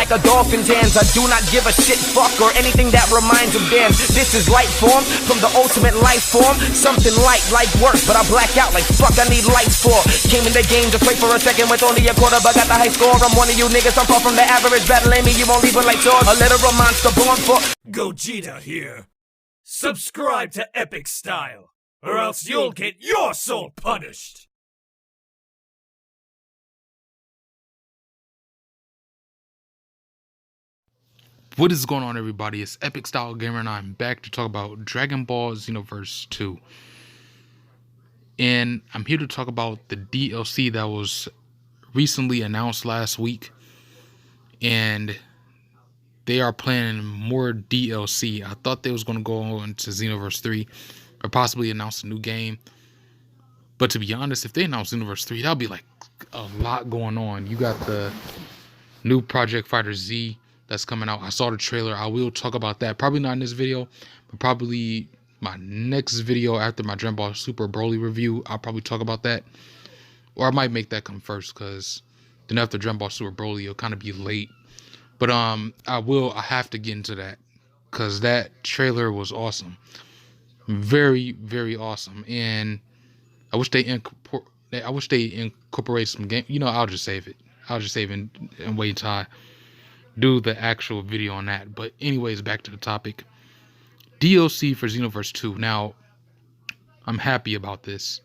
like a dolphin's hands. I do not give a shit, fuck, or anything that reminds of damn. This is light form from the ultimate life form. Something light like work, but I black out like fuck I need lights for. Came in the game to play for a second with only a quarter, but got the high score. I'm one of you niggas, I'm far from the average. Battling me, you won't leave with like swords. A literal monster born for Gogeta here. Subscribe to Epic Style, or else you'll get your soul punished. What is going on, everybody? It's Epic Style Gamer, and I'm back to talk about Dragon Ball Xenoverse 2. And I'm here to talk about the DLC that was recently announced last week. And they are planning more DLC. I thought they was going to go on to Xenoverse 3 or possibly announce a new game. But to be honest, if they announce Xenoverse 3, that'll be like a lot going on. You got the new Project Fighter Z that's coming out. I saw the trailer. I will talk about that. Probably not in this video, but probably my next video after my Dragon Ball Super Broly review. I'll probably talk about that. Or I might make that come first, because then after Dragon Ball Super Broly, it'll kind of be late. But I have to get into that, because that trailer was awesome. Very, very awesome. And I wish they incorporate some game. You know, I'll just save it. I'll just save it and wait until I do the actual video on that. But anyways, back to the topic. DLC for Xenoverse 2. Now, I'm happy about this.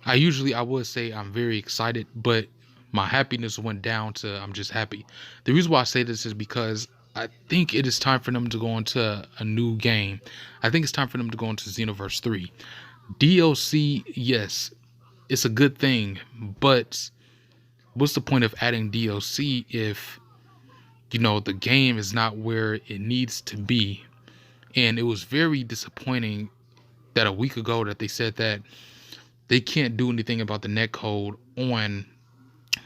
I would say I'm very excited, but my happiness went down to I'm just happy. The reason why I say this is because I think it is time for them to go into a new game. I think it's time for them to go into Xenoverse 3. DLC, yes, it's a good thing, but what's the point of adding DLC if, you know, the game is not where it needs to be? And it was very disappointing that a week ago that they said that they can't do anything about the netcode on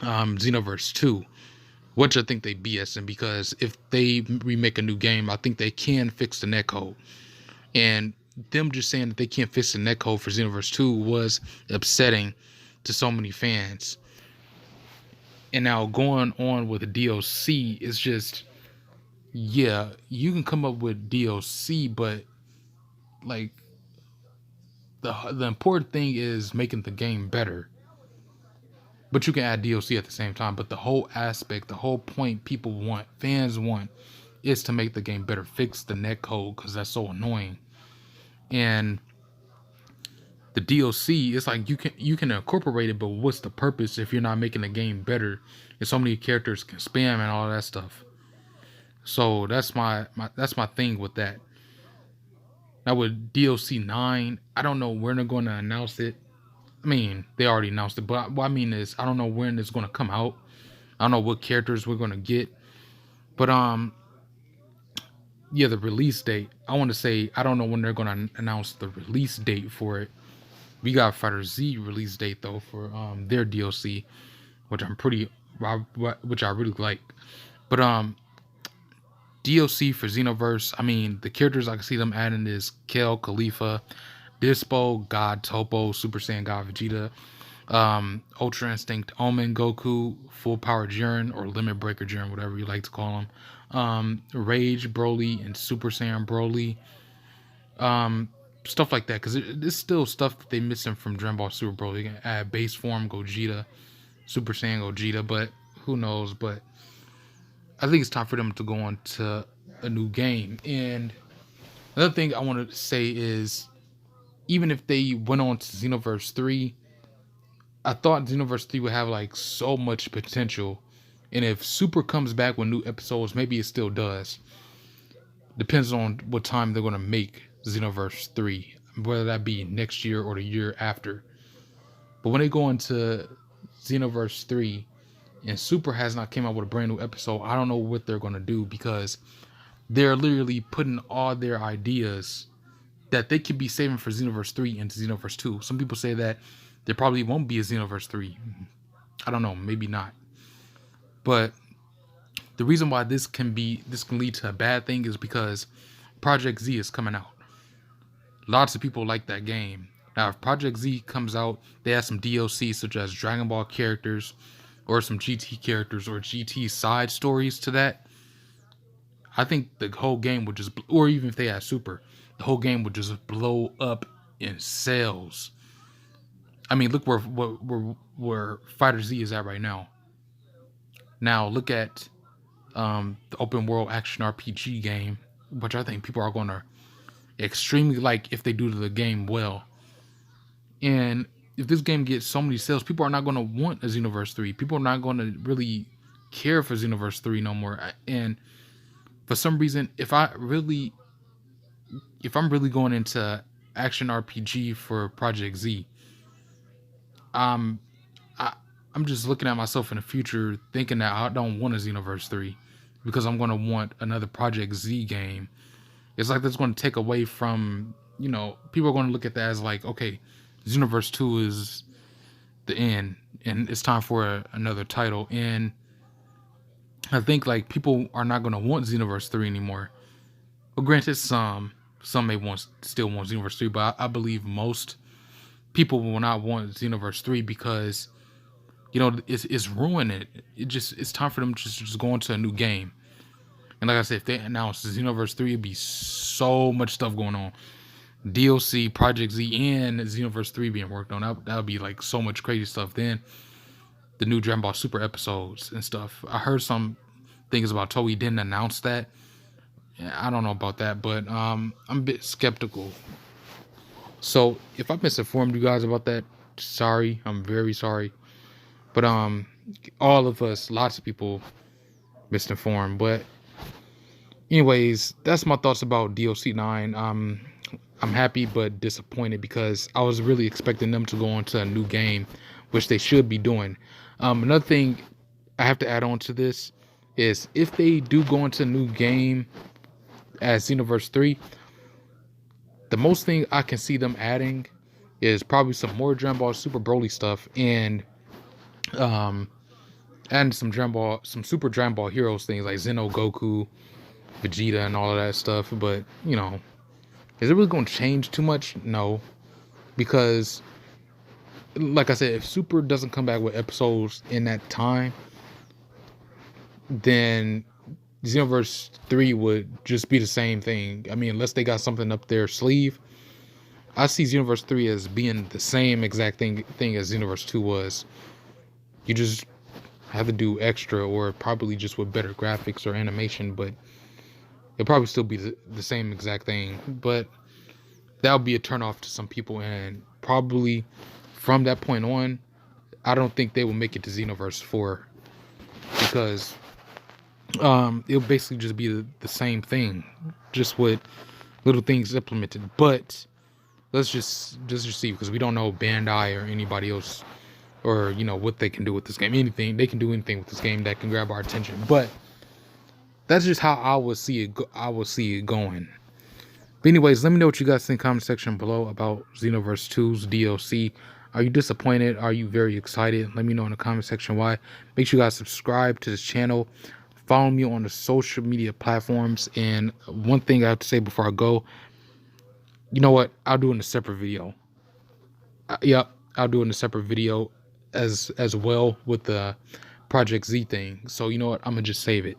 Xenoverse 2, which I think they BSing, because if they remake a new game, I think they can fix the netcode. And them just saying that they can't fix the netcode for Xenoverse 2 was upsetting to so many fans. And now going on with the DLC, it's just, yeah, you can come up with DLC, but like the important thing is making the game better. But you can add DLC at the same time. But the whole aspect, the whole point people want, fans want, is to make the game better. Fix the netcode, because that's so annoying. And the DLC, it's like you can incorporate it, but what's the purpose if you're not making the game better? And so many characters can spam and all that stuff. So that's my thing with that. Now with DLC 9, I don't know when they're going to announce it. I mean, they already announced it, but what I mean is, I don't know when it's going to come out. I don't know what characters we're going to get. But yeah, the release date. I want to say, I don't know when they're going to announce the release date for it. We got Fighter Z release date though for their DLC, which I really like. But DLC for Xenoverse, I mean, the characters I can see them adding is Kale, Khalifa, Dispo, God Topo, Super Saiyan God Vegeta, Ultra Instinct Omen Goku, Full Power Jiren, or Limit Breaker Jiren, whatever you like to call him, Rage Broly and Super Saiyan Broly, stuff like that, because it's still stuff that they missing from Dragon Ball Super Broly. You can add base form Gogeta, Super Saiyan Gogeta, but who knows? But I think it's time for them to go on to a new game. And another thing I want to say is, even if they went on to Xenoverse 3, I thought Xenoverse 3 would have like so much potential. And if Super comes back with new episodes, maybe it still does. Depends on what time they're going to make Xenoverse 3, whether that be next year or the year after. But when they go into Xenoverse 3 and Super has not came out with a brand new episode, I don't know what they're going to do, because they're literally putting all their ideas that they could be saving for Xenoverse 3 into Xenoverse 2. Some people say that there probably won't be a Xenoverse 3. I don't know, maybe not. But the reason why this can lead to a bad thing is because Project Z is coming out. Lots of people like that game. Now, if Project Z comes out, they have some DLC such as Dragon Ball characters, or some GT characters or GT side stories to that, I think the whole game would just, or even if they had Super, the whole game would just blow up in sales. I mean, look where Fighter Z is at right now. Now look at the open world action RPG game, which I think people are going to extremely like if they do the game well. And if this game gets so many sales, people are not going to want a Xenoverse 3. People are not going to really care for Xenoverse 3 no more. And for some reason, if I'm really going into action RPG for Project Z, I'm just looking at myself in the future thinking that I don't want a Xenoverse 3 because I'm going to want another Project Z game. It's like that's going to take away from, people are going to look at that as like, okay, Xenoverse 2 is the end and it's time for another title. And I think like people are not going to want Xenoverse 3 anymore. Well, granted, some may still want Xenoverse 3, but I believe most people will not want Xenoverse 3 because it's ruining it. It's time for them to just go into a new game. And like I said, if they announce Xenoverse 3, it'd be so much stuff going on. DLC, Project Z, and Xenoverse 3 being worked on. That would be like so much crazy stuff. Then the new Dragon Ball Super episodes and stuff. I heard some things about Toei didn't announce that. I don't know about that, but I'm a bit skeptical. So if I've misinformed you guys about that, sorry. I'm very sorry. But all of us, lots of people misinformed. But anyways, that's my thoughts about DLC 9. I'm happy but disappointed because I was really expecting them to go on to a new game, which they should be doing. Another thing I have to add on to this is if they do go into a new game as Xenoverse 3, the most thing I can see them adding is probably some more Dragon Ball Super Broly stuff and some Super Dragon Ball Heroes things like Zeno, Goku, Vegeta, and all of that stuff. But is it really going to change too much? No, because like I said, if Super doesn't come back with episodes in that time, then Xenoverse 3 would just be the same thing. I mean, unless they got something up their sleeve, I see Xenoverse 3 as being the same exact thing as Xenoverse 2 was. You just have to do extra, or probably just with better graphics or animation, but it'll probably still be the same exact thing. But that'll be a turnoff to some people, and probably from that point on, I don't think they will make it to Xenoverse 4 because it'll basically just be the same thing, just with little things implemented. But let's just see, because we don't know Bandai or anybody else, or what they can do with this game. Anything they can do, anything with this game that can grab our attention. But that's just how I will see it. I will see it going. But anyways, let me know what you guys think in the comment section below about Xenoverse 2's DLC. Are you disappointed? Are you very excited? Let me know in the comment section why. Make sure you guys subscribe to this channel. Follow me on the social media platforms. And one thing I have to say before I go, you know what? I'll do it in a separate video. Yep, I'll do it in a separate video as well with the Project Z thing. So you know what? I'm gonna just save it.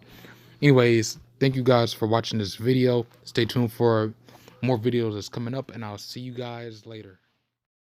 Anyways, thank you guys for watching this video. Stay tuned for more videos that's coming up, and I'll see you guys later.